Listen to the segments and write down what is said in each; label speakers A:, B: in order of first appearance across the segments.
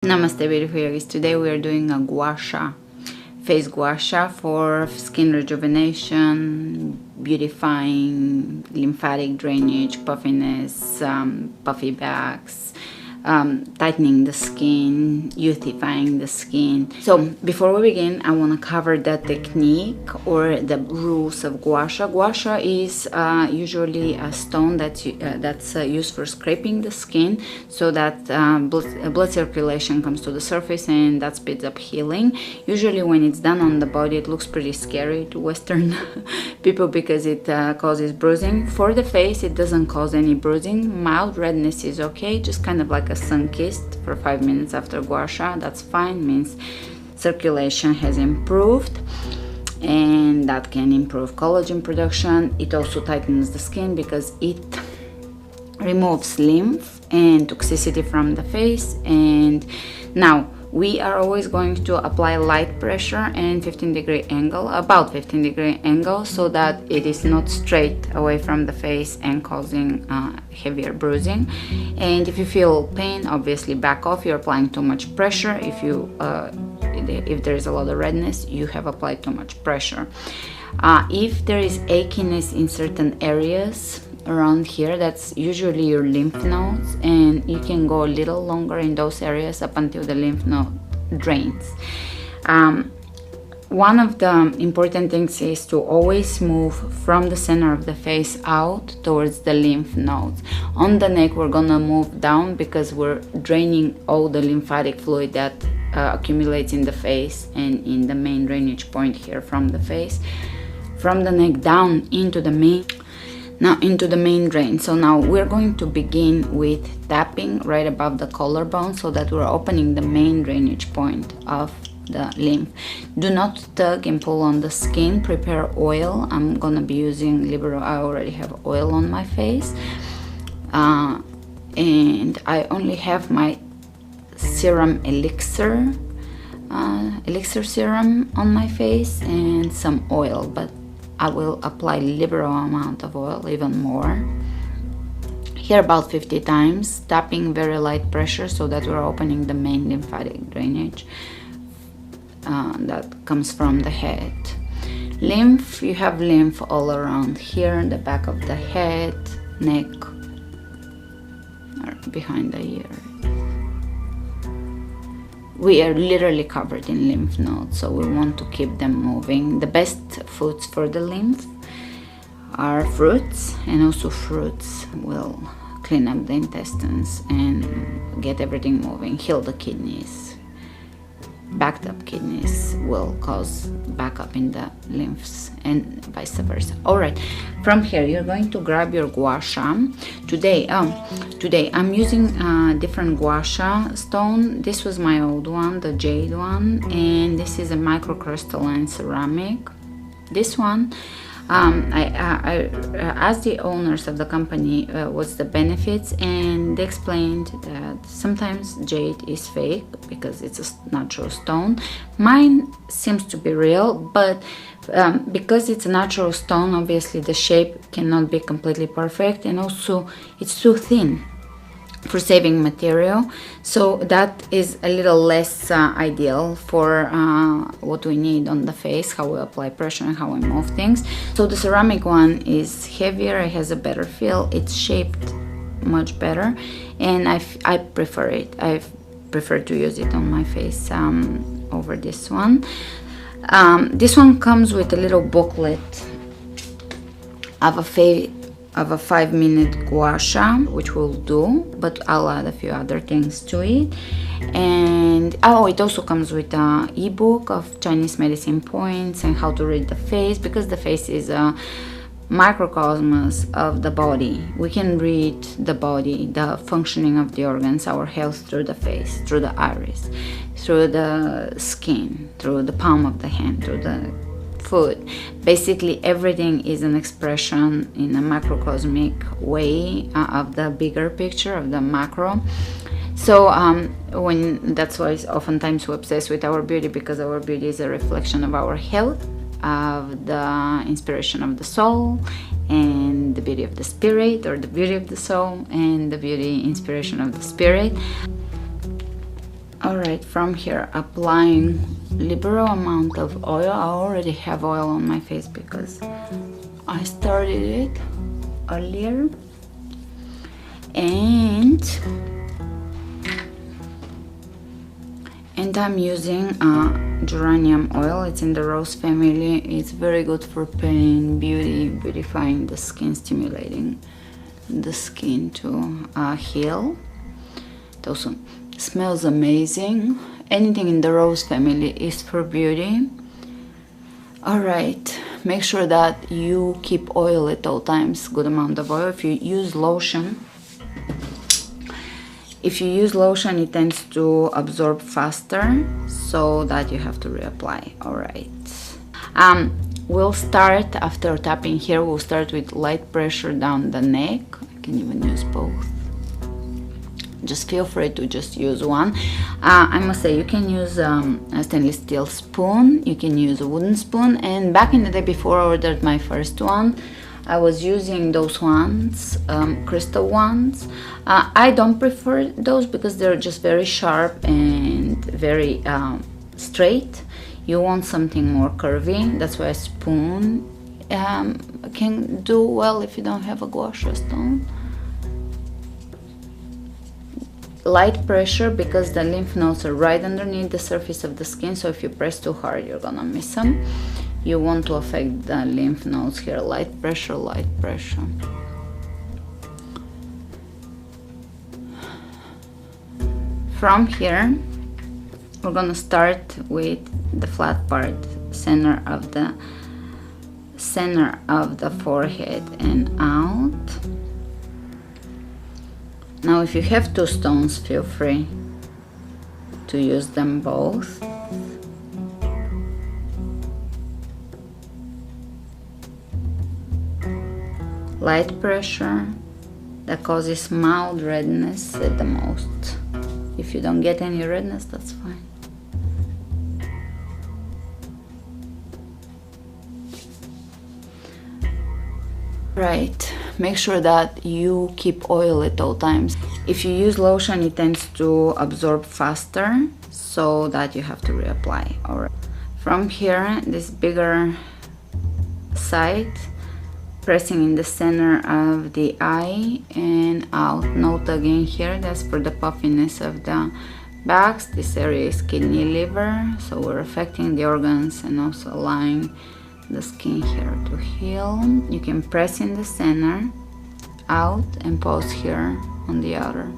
A: Namaste beautiful yogis. Today we are doing a guasha, face guasha for skin rejuvenation, beautifying, lymphatic drainage, puffiness, puffy backs, tightening the skin, youthifying the skin. So before we begin, I want to cover the technique or the rules of guasha. Guasha is usually a stone that's used for scraping the skin so that blood circulation comes to the surface and that speeds up healing. Usually when it's done on the body, it looks pretty scary to Western people because it causes bruising. For the face, it doesn't cause any bruising. Mild redness is okay, just kind of like a sun-kissed for 5 minutes after guasha. That's fine, means circulation has improved, and that can improve collagen production. It also tightens the skin because it removes lymph and toxicity from the face. And now we are always going to apply light pressure and 15-degree angle, about 15-degree angle, so that it is not straight away from the face and causing heavier bruising. And if you feel pain, obviously back off. You're applying too much pressure. If there is a lot of redness, you have applied too much pressure. If there is achiness in certain areas around here, that's usually your lymph nodes, and you can go a little longer in those areas up until the lymph node drains. One of the important things is to always move from the center of the face out towards the lymph nodes. On the neck, we're gonna move down because we're draining all the lymphatic fluid that accumulates in the face and in the main drainage point here from the face, from the neck down into the main drain. So now we're going to begin with tapping right above the collarbone so that we're opening the main drainage point of the lymph. Do not tug and pull on the skin. Prepare oil. I'm gonna be using Libero. I already have oil on my face, and I only have my serum elixir serum on my face and some oil, but I will apply liberal amount of oil, even more. Here about 50 times, tapping very light pressure so that we're opening the main lymphatic drainage that comes from the head. Lymph, you have lymph all around here, the back of the head, neck, or behind the ear. We are literally covered in lymph nodes, so we want to keep them moving. The best foods for the lymph are fruits, and also fruits will clean up the intestines and get everything moving, heal the kidneys. Backed up kidneys will cause backup in the lymphs and vice versa. All right, from here you're going to grab your guasha. Today I'm using a different guasha stone. This was my old one, the jade one, and this is a microcrystalline ceramic. This one, I asked the owners of the company what's the benefits, and they explained that sometimes jade is fake because it's a natural stone. Mine seems to be real, but because it's a natural stone, obviously the shape cannot be completely perfect, and also it's too thin for saving material, so that is a little less ideal for what we need on the face, how we apply pressure and how we move things. So the ceramic one is heavier, it has a better feel, it's shaped much better, and I prefer it. I prefer to use it on my face over this one. This one comes with a little booklet of a 5-minute guasha, which we'll do, but I'll add a few other things to it. And it also comes with an ebook of Chinese medicine points and how to read the face, because the face is a microcosmos of the body. We can read the body, the functioning of the organs, our health, through the face, through the iris, through the skin, through the palm of the hand, through the food. Basically everything is an expression in a macrocosmic way of the bigger picture of the macro. So that's why oftentimes we obsess with our beauty, because our beauty is a reflection of our health, of the inspiration of the soul, and the beauty of the spirit, or the beauty of the soul and the beauty inspiration of the spirit. Alright, from here, applying liberal amount of oil. I already have oil on my face because I started it earlier. And I'm using geranium oil. It's in the rose family. It's very good for pain, beauty, beautifying the skin, stimulating the skin to heal. It also smells amazing. Anything in the rose family is for beauty. Alright, make sure that you keep oil at all times, good amount of oil. If you use lotion, it tends to absorb faster, so that you have to reapply. Alright. We'll start, after tapping here, we'll start with light pressure down the neck. I can even use both. Just feel free to just use one. I must say, you can use a stainless steel spoon, you can use a wooden spoon, and back in the day before I ordered my first one, I was using those ones, crystal ones. I don't prefer those because they're just very sharp and very straight. You want something more curvy, that's why a spoon can do well if you don't have a guasha stone. Light pressure, because the lymph nodes are right underneath the surface of the skin, so if you press too hard you're gonna miss them. You want to affect the lymph nodes here. Light pressure, light pressure. From here we're gonna start with the flat part, center of the forehead and out. Now if you have two stones, feel free to use them both. Light pressure, that causes mild redness at the most. If you don't get any redness, that's fine. Right, make sure that you keep oil at all times. If you use lotion, it tends to absorb faster, so that you have to reapply. Alright. From here, this bigger side, pressing in the center of the eye and out. Note again here, that's for the puffiness of the backs. This area is kidney, liver, so we're affecting the organs and also allowing the skin here to heal. You can press in the center, out, and pause here on the outer.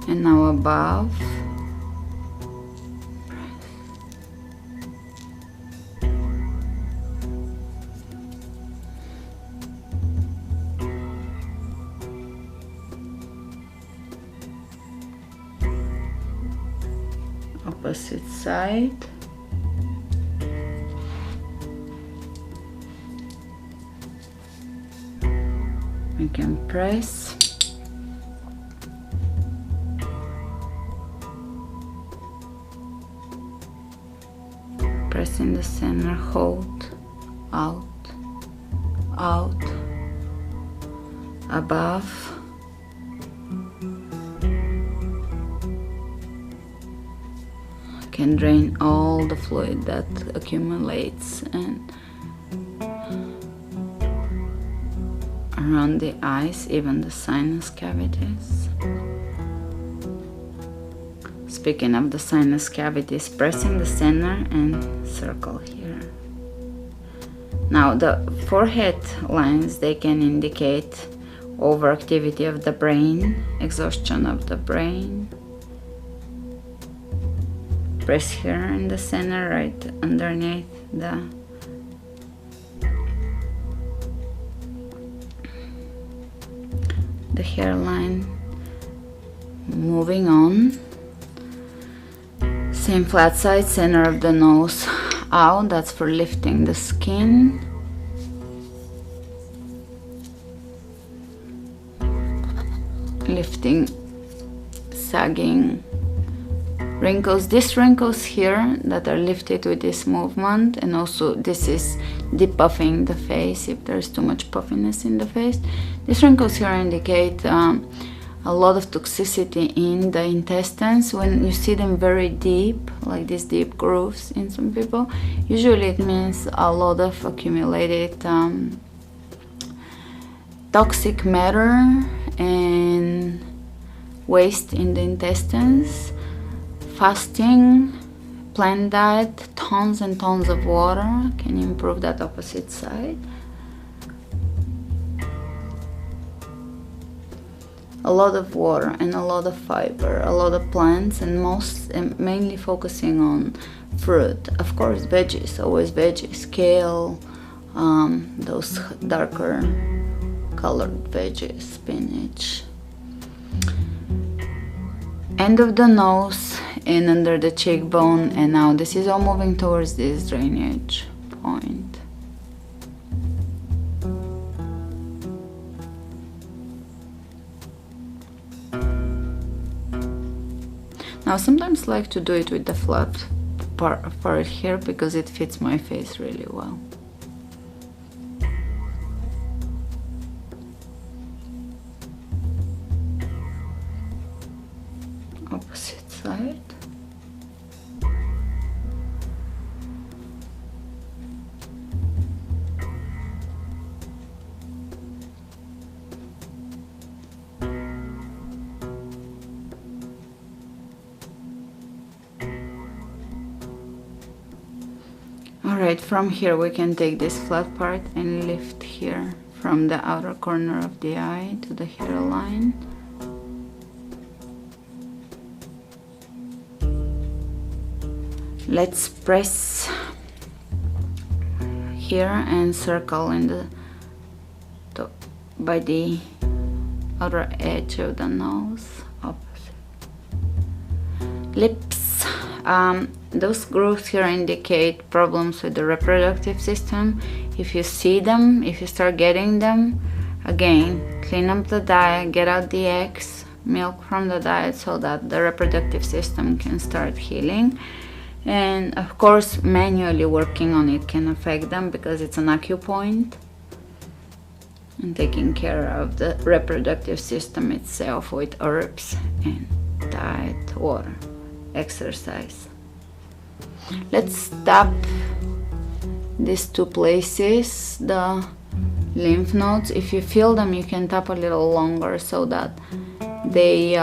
A: And now above. Opposite side. We can press. Press in the center, hold, out, out, above. Can drain all the fluid that accumulates and around the eyes, even the sinus cavities. Speaking of the sinus cavities, pressing the center and circle here. Now the forehead lines, they can indicate overactivity of the brain, exhaustion of the brain. Press here in the center, right underneath the hairline. Moving on, same flat side, center of the nose out, that's for lifting the skin. Lifting, sagging wrinkles. These wrinkles here that are lifted with this movement, and also this is depuffing the face if there's too much puffiness in the face. These wrinkles here indicate a lot of toxicity in the intestines. When you see them very deep, like these deep grooves in some people, usually it means a lot of accumulated toxic matter and waste in the intestines. Fasting, plant diet, tons and tons of water can improve that opposite side. A lot of water and a lot of fiber, a lot of plants, and mainly focusing on fruit. Of course, veggies, always veggies, kale, those darker colored veggies, spinach. End of the nose and under the cheekbone, and now this is all moving towards this drainage point. Now sometimes I like to do it with the flat part here because it fits my face really well. Opposite side. Alright, from here we can take this flat part and lift here from the outer corner of the eye to the hairline. Let's press here and circle in the top by the outer edge of the nose. Opposite. Lips. Those grooves here indicate problems with the reproductive system. If you see them, if you start getting them, again, clean up the diet, get out the eggs, milk from the diet so that the reproductive system can start healing. And of course, manually working on it can affect them because it's an acupoint. And taking care of the reproductive system itself with herbs and diet, water, exercise. Let's tap these two places, the lymph nodes. If you feel them, you can tap a little longer so that they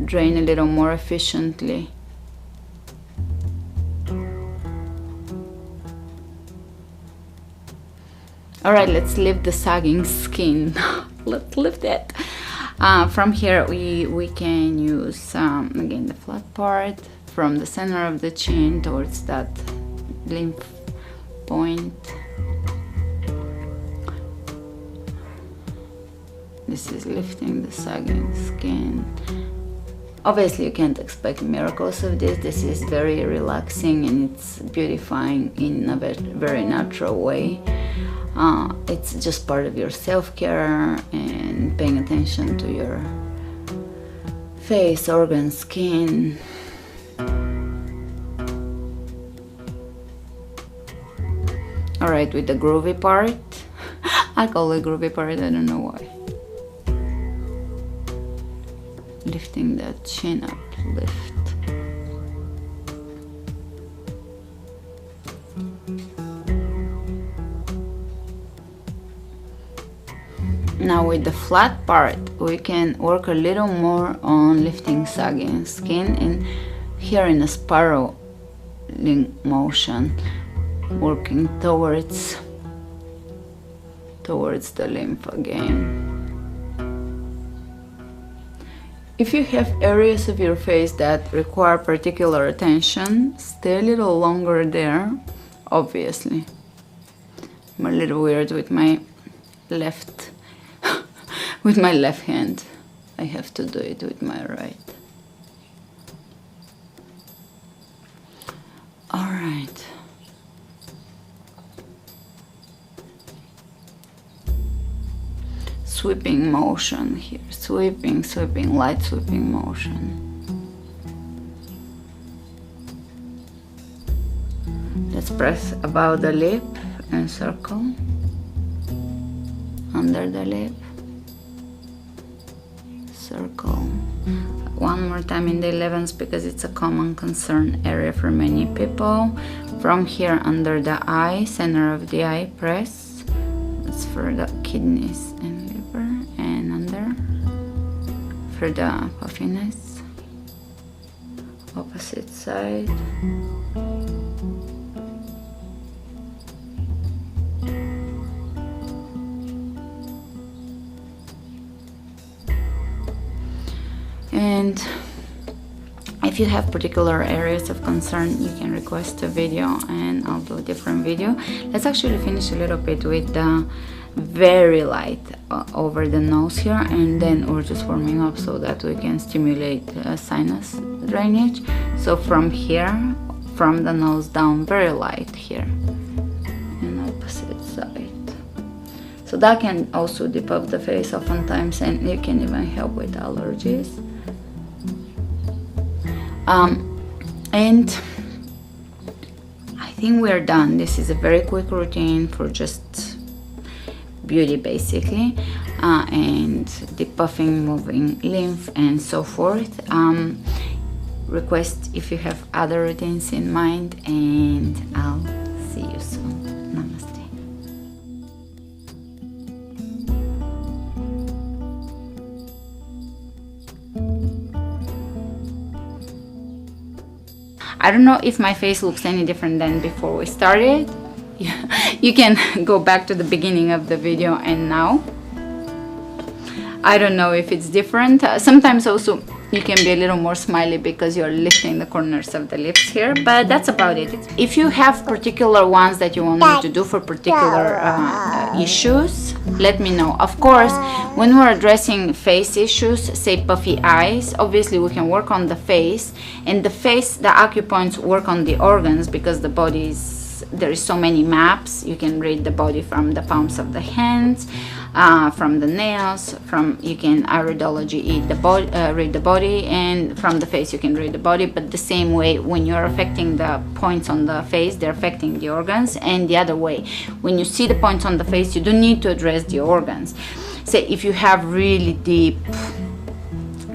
A: drain a little more efficiently. Alright, let's lift the sagging skin. Let's lift it. From here we can use again the flat part from the center of the chin towards that lymph point. This is lifting the sagging skin. Obviously you can't expect miracles of this. This is very relaxing and it's beautifying in a very natural way. It's just part of your self-care and paying attention to your face, organs, skin. Alright, with the groovy part. I call it groovy part, I don't know why. Lifting that chin up, lift. Now with the flat part, we can work a little more on lifting sagging skin and here in a spiraling motion, working towards the lymph again. If you have areas of your face that require particular attention, stay a little longer there, obviously. I'm a little weird with my left hand. I have to do it with my right. All right. Sweeping motion here, sweeping, light sweeping motion. Let's press above the lip and circle, under the lip, circle. One more time in the 11th, because it's a common concern area for many people. From here under the eye, center of the eye, press. That's for the kidneys and liver, and under for the puffiness. Opposite side. And if you have particular areas of concern, you can request a video and I'll do a different video. Let's actually finish a little bit with the very light over the nose here, and then we're just warming up so that we can stimulate sinus drainage. So from here, from the nose down, very light here, and opposite side. So that can also dip up the face oftentimes, and it can even help with allergies. And I think we're done. This is a very quick routine for just beauty basically, and depuffing, moving lymph and so forth. Request if you have other routines in mind, and I'll see you soon. Namaste. I don't know if my face looks any different than before we started. You can go back to the beginning of the video and now. I don't know if it's different. Sometimes also you can be a little more smiley because you're lifting the corners of the lips here, but that's about it. If you have particular ones that you want me to do for particular issues, let me know. Of course, when we're addressing face issues, say puffy eyes, obviously we can work on the face, and the face, the acupoints work on the organs, because the body is, there is so many maps. You can read the body from the palms of the hands, from the nails, you can iridology read the body, and from the face you can read the body. But the same way, when you're affecting the points on the face, they're affecting the organs, and the other way, when you see the points on the face, you don't need to address the organs. Say if you have really deep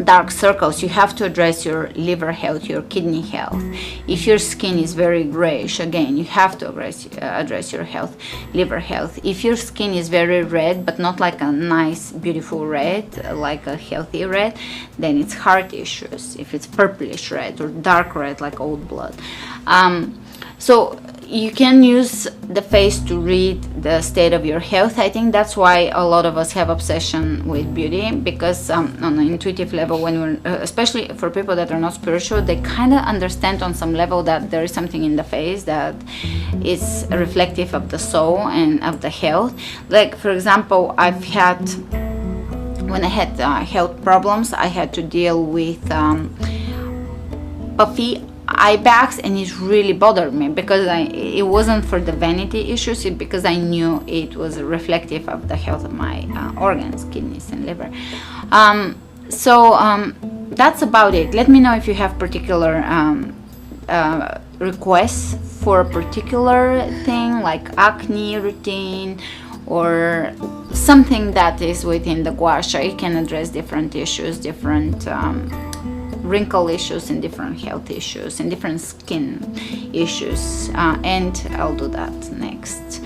A: dark circles, you have to address your liver health, your kidney health. If your skin is very grayish, again, you have to address your health, liver health. If your skin is very red, but not like a nice beautiful red, like a healthy red, then it's heart issues. If it's purplish red or dark red, like old blood. So you can use the face to read the state of your health. I think that's why a lot of us have obsession with beauty, because on an intuitive level, when we're, especially for people that are not spiritual, they kind of understand on some level that there is something in the face that is reflective of the soul and of the health. Like, for example, when I had health problems, I had to deal with puffy eye bags, and it really bothered me because it wasn't for the vanity issues, because I knew it was reflective of the health of my organs, kidneys and liver. That's about it. Let me know if you have particular requests for a particular thing, like acne routine or something that is within the gua sha. It can address different issues, different wrinkle issues and different health issues and different skin issues, and I'll do that next.